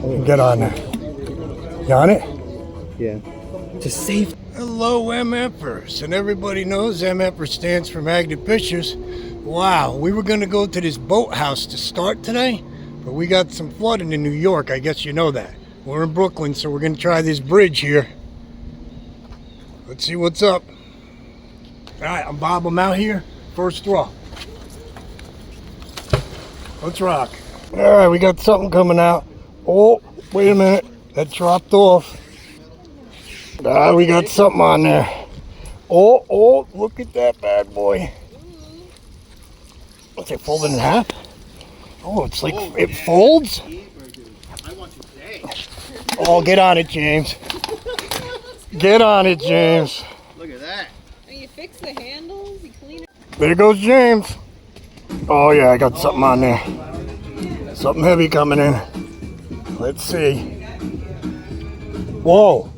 Get on there. You on it? Yeah. To save. Hello, MFers. And everybody knows MFer stands for Magnet Fishers. Wow, we were going to go to this boathouse to start today, but we got some flooding in New York. I guess you know that. We're in Brooklyn, so we're going to try this bridge here. Let's see what's up. All right, I'm Bob. I'm out here. First throw. Let's rock. All right, we got something coming out. Oh, wait a minute. That dropped off. We got something on there. Oh, look at that bad boy. What's it, folded in half? Oh, it's like, it folds? Oh, get on it, James. Get on it, James. Look at that. You fix the handles, you clean it. There goes James. Oh yeah, I got something on there. Something heavy coming in. Let's see. Whoa.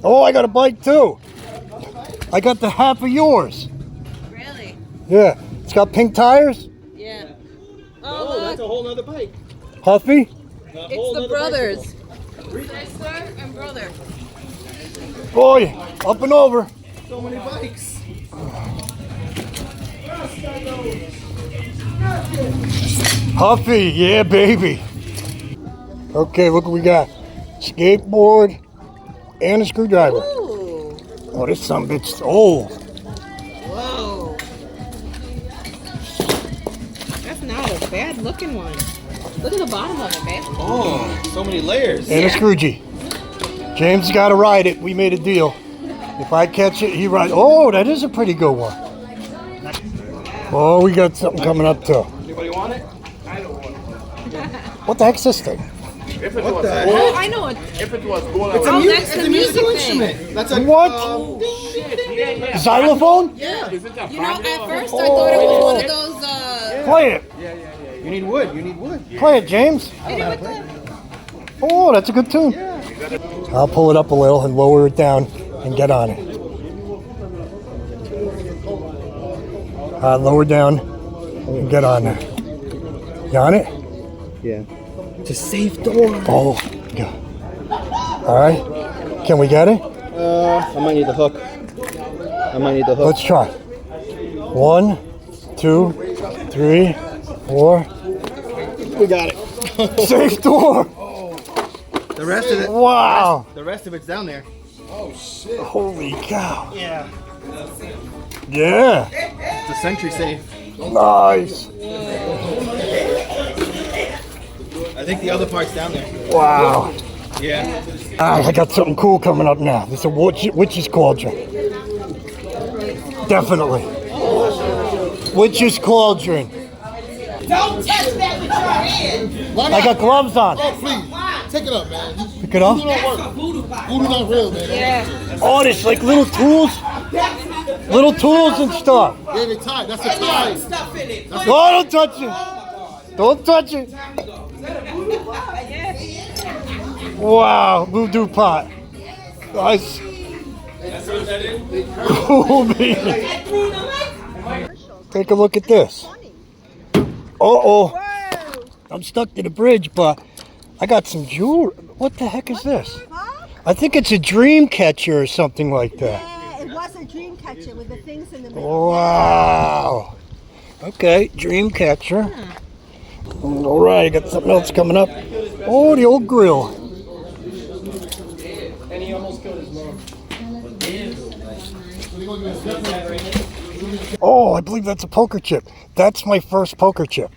Oh, I got a bite too. I got the half of yours. Really? Yeah. It's got pink tires. Yeah. Oh, that's a whole nother bike. Huffy. It's the brothers. Sister and brother. Boy, up and over. So many bikes. Huffy, yeah, baby. Okay, look what we got. Skateboard and a screwdriver. Ooh. Oh, this sumbitch. Oh. Whoa. That's not a bad looking one. Look at the bottom of it, babe. Oh, so many layers. And a scroogey. James got to ride it. We made a deal. If I catch it, he rides. Oh, that is a pretty good one. Oh, we got something coming up too. Anybody want it? I don't want it. What the heck's this thing? If it was Oh, I know it. If it was gold, Oh, that's the musical instrument. That's a What? shit. Xylophone? Yeah. You know, at first I thought it was one of those, Play it. You need wood. You need wood. Play it, James. Oh, that's a good tune. I'll pull it up a little and lower it down and get on it. Lower down and get on there. You on it? Yeah. To save door. Oh, yeah. All right. Can we get it? I might need the hook. Let's try. 1, 2, 3, 4. We got it. Safe door. The rest of it. Wow. The rest of it's down there. Holy cow. Yeah. Yeah. It's a century safe. Nice. I think the other part's down there. Wow. Yeah. I got something cool coming up now. This is a witch's cauldron. Definitely. Witch's cauldron. Don't touch that with your hand. I got gloves on. Oh, please. Take it up, man. Pick it up. Voodoo don't work. Voodoo not real, man. yeah. Oh, there's like little tools. Little tools and stuff. Yeah, they tied. That's the tie. Stuff in it. Oh, don't touch it. Don't touch it. Wow, voodoo pot. Nice. Cool, baby. Take a look at this. Uh-oh. I'm stuck to the bridge, but I got some jewelry. What the heck is this? I think it's a dream catcher or something like that. Yeah, it was a dream catcher with the things in the middle. Wow. Okay, dream catcher. All right, I got something else coming up. Oh, the old grill. And he almost killed his mom. Oh, I believe that's a poker chip. That's my first poker chip.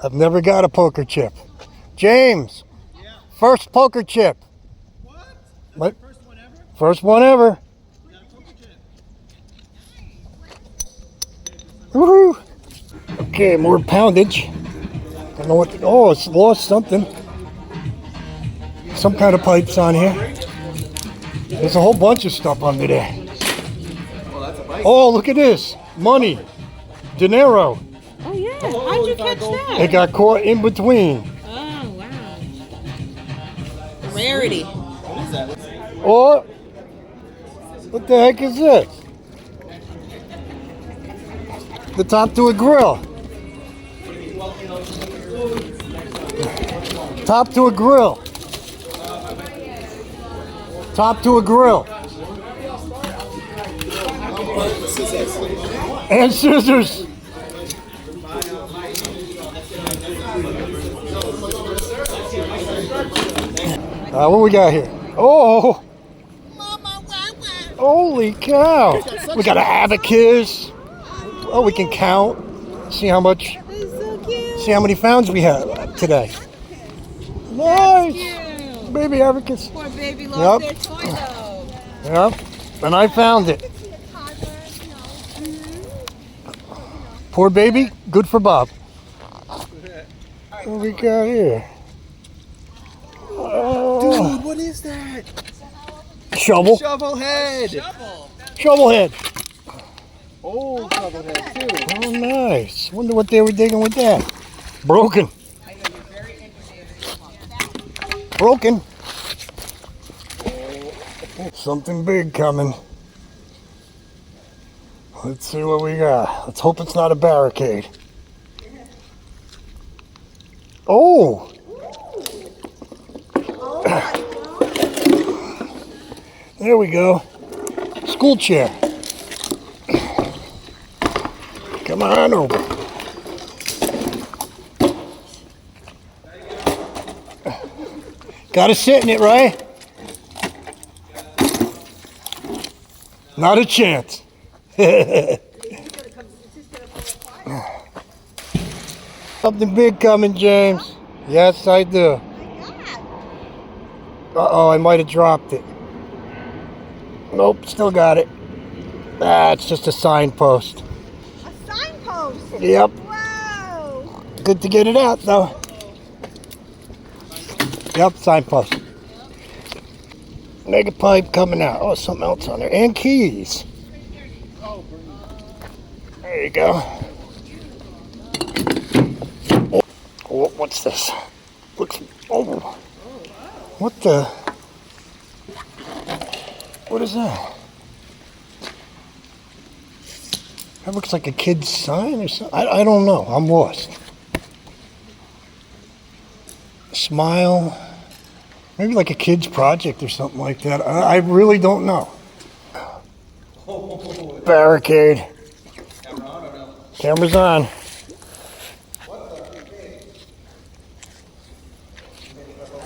I've never got a poker chip. James, first poker chip. What? First one ever? First one ever. Got a poker chip. Woohoo! Okay, more poundage. Don't know what. Oh, it's lost something. Some kind of pipes on here. There's a whole bunch of stuff under there. Oh, look at this. Money. Dinero. Oh, yeah. How'd you catch that? It got caught in between. Oh, wow. Rarity. Oh, what the heck is this? The top to a grill. Top to a grill. Top to a grill. And scissors. What we got here? Oh! Holy cow! We got an abacus. Oh, we can count. See how much. See how many pounds we have today. Nice! Baby abacus. Poor baby lost their toy though. Yep. And I found it. Poor baby, good for Bob. What we got here? Oh. Dude, what is that? Shovel. Shovel head. Shovel head. Oh, shovel head too. Oh, nice. Wonder what they were digging with that. Broken. Broken. Something big coming. Let's see what we got. Let's hope it's not a barricade. Oh! There we go. School chair. Come on over. Gotta sit in it, right? Not a chance. Something big coming, James. Yes, I do. Uh-oh, I might have dropped it. Nope, still got it. Ah, it's just a signpost. A signpost. Yep. Whoa. Good to get it out, though. Yep, signpost. Mega pipe coming out. Oh, something else on there. And keys. There you go. Oh, what's this? Looks. Oh. What the? What is that? That looks like a kid's sign or something. I don't know. I'm lost. Smile. Maybe like a kid's project or something like that. I really don't know. Barricade. Camera's on.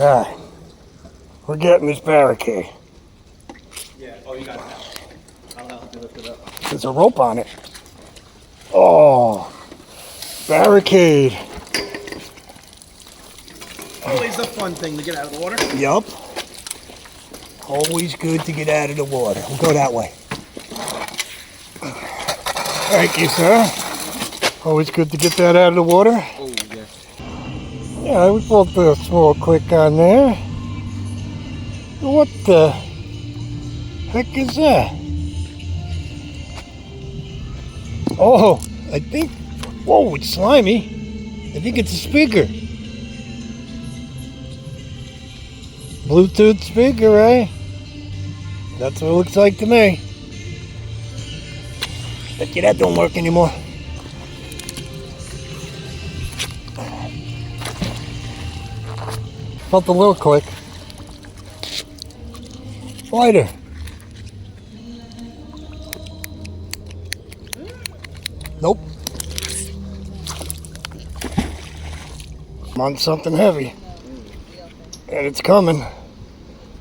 Alright. We're getting this barricade. Yeah. Oh, you got it now. I'll help you lift it up. There's a rope on it. Oh. Barricade. Always a fun thing to get out of the water. Yup. Always good to get out of the water. We'll go that way. Thank you, sir. Always good to get that out of the water. Oh, yeah. Yeah, we pulled a small click on there. What the heck is that? Oh, I think, whoa, it's slimy. I think it's a speaker. Bluetooth speaker, right? That's what it looks like to me. Bet you that don't work anymore. Felt a little click. Lighter. Nope. I'm on something heavy. And it's coming.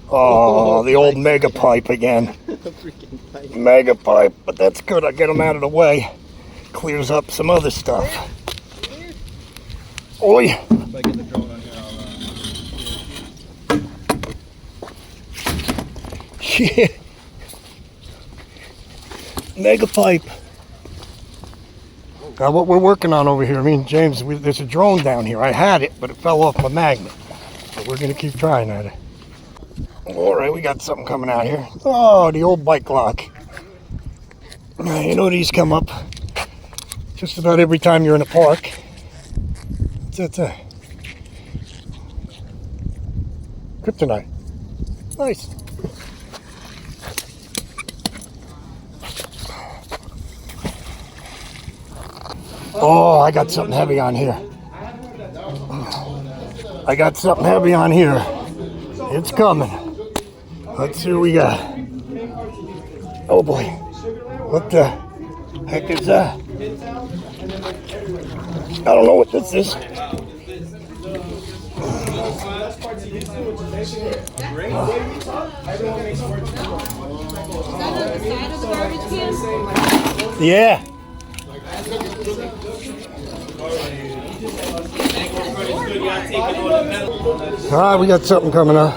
Oh, the old mega pipe again. Mega pipe, but that's good. I get them out of the way. Clears up some other stuff. Oi. If I get the drone on here, Shit. Mega pipe. Now what we're working on over here, me and James, there's a drone down here. I had it, but it fell off my magnet. But we're going to keep trying at it. All right, we got something coming out here. Oh, the old bike lock. You know these come up just about every time you're in a park. What's that? Kryptonite. Nice. Oh, I got something heavy on here. I got something heavy on here. It's coming. Let's see what we got. Oh boy. What the heck is that? I don't know what this is. Yeah. All right, we got something coming up.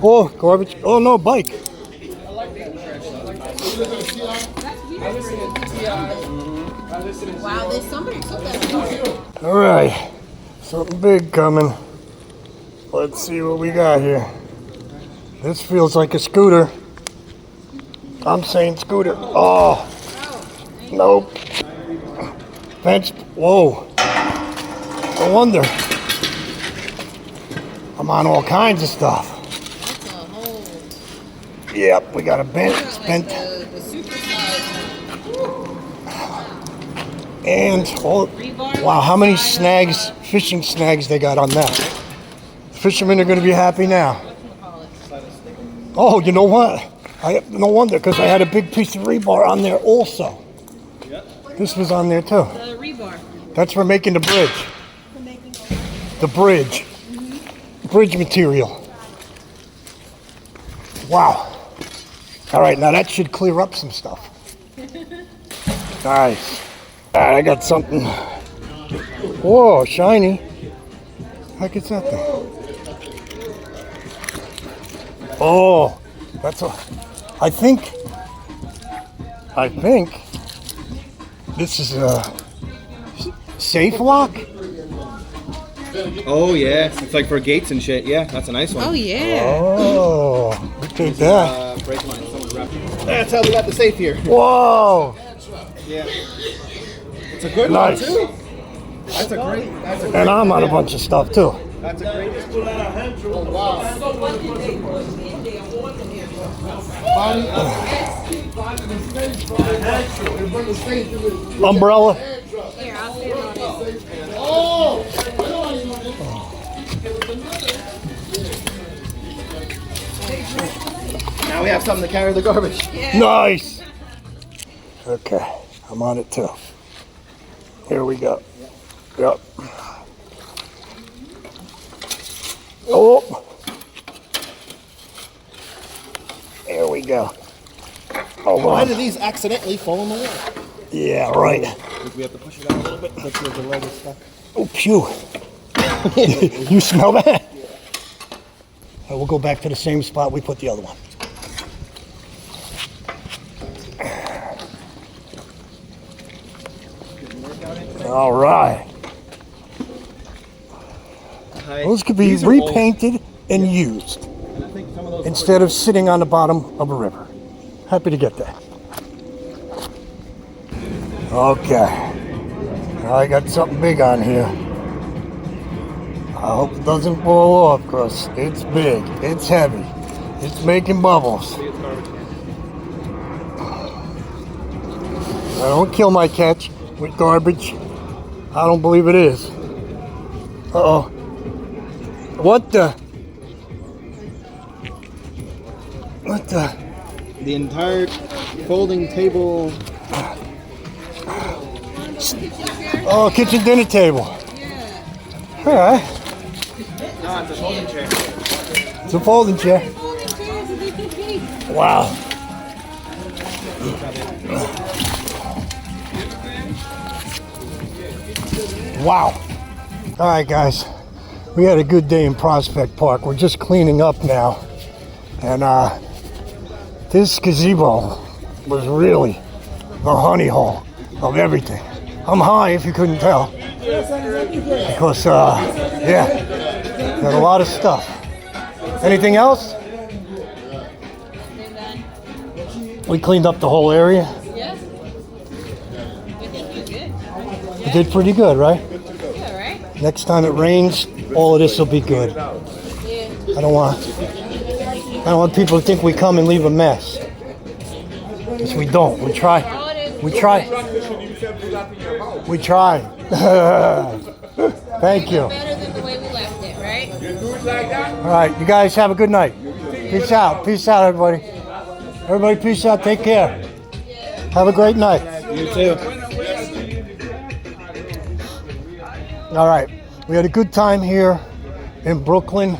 Oh, garbage. Oh, no, bike. Wow, there's somebody took that. All right, something big coming. Let's see what we got here. This feels like a scooter. I'm saying scooter. Oh, nope. Fence. Whoa. No wonder. I'm on all kinds of stuff. That's a whole. Yep, we got a bent. Like the super size. And oh, wow, how many snags, fishing snags they got on that? Fishermen are going to be happy now. Oh, you know what? No wonder, because I had a big piece of rebar on there also. This was on there too. The rebar. That's for making the bridge. The bridge. Bridge material. Wow. All right, now that should clear up some stuff. Nice. All right, I got something. Whoa, shiny. Heck is that thing? Oh, that's a. I think this is a safe lock. Oh yeah, it's like for gates and shit. Yeah, that's a nice one. Oh yeah. Oh, look at that. Brake line. Someone wrapped it. That's how we got the safe here. Whoa. Yeah. It's a good Nice. one too. That's a great. And I'm on a bunch of stuff too. That's a great. Umbrella. Here, I'll stand on it. Now we have something to carry the garbage. Nice. Okay, I'm on it too. Here we go. Yep. Oh. There we go. Oh, Why wow. did these accidentally fall in the water? Yeah, right. We have to push it out a little bit because the leg is stuck. Oh, phew. You smell that? Yeah. We'll go back to the same spot we put the other one. All right. Those could be These are old. repainted and used instead of sitting on the bottom of a river. Happy to get that. Okay. Now I got something big on here. I hope it doesn't blow off because it's big, it's heavy, it's making bubbles. I don't kill my catch with garbage. I don't believe it is. Uh-oh. What the? What the? The entire folding table. Oh, kitchen dinner table. All right. No, it's a folding chair. It's a folding chair. Wow. Wow. All right, guys. We had a good day in Prospect Park. We're just cleaning up now. And this gazebo was really the honey hole of everything. I'm high if you couldn't tell. Because, yeah, got a lot of stuff. Anything else? We cleaned up the whole area. Yeah. We did pretty good. We did pretty good, right? Yeah, right? Next time it rains, all of this will be good. Yeah. I don't want people to think we come and leave a mess. Because we don't. We try. We try. We try. Thank you. Better than the way we left it, right? All right, you guys have a good night. Peace out. Peace out, everybody. Everybody, peace out. Take care. Have a great night. You too. All right, we had a good time here in Brooklyn,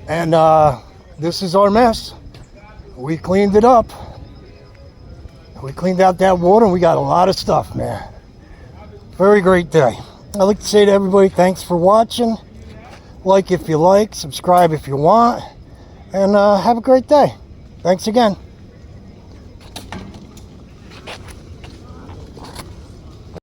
and this is our mess. We cleaned it up. We cleaned out that water, and we got a lot of stuff, man. Very great day. I'd like to say to everybody, thanks for watching. Like if you like, subscribe if you want, and have a great day. Thanks again.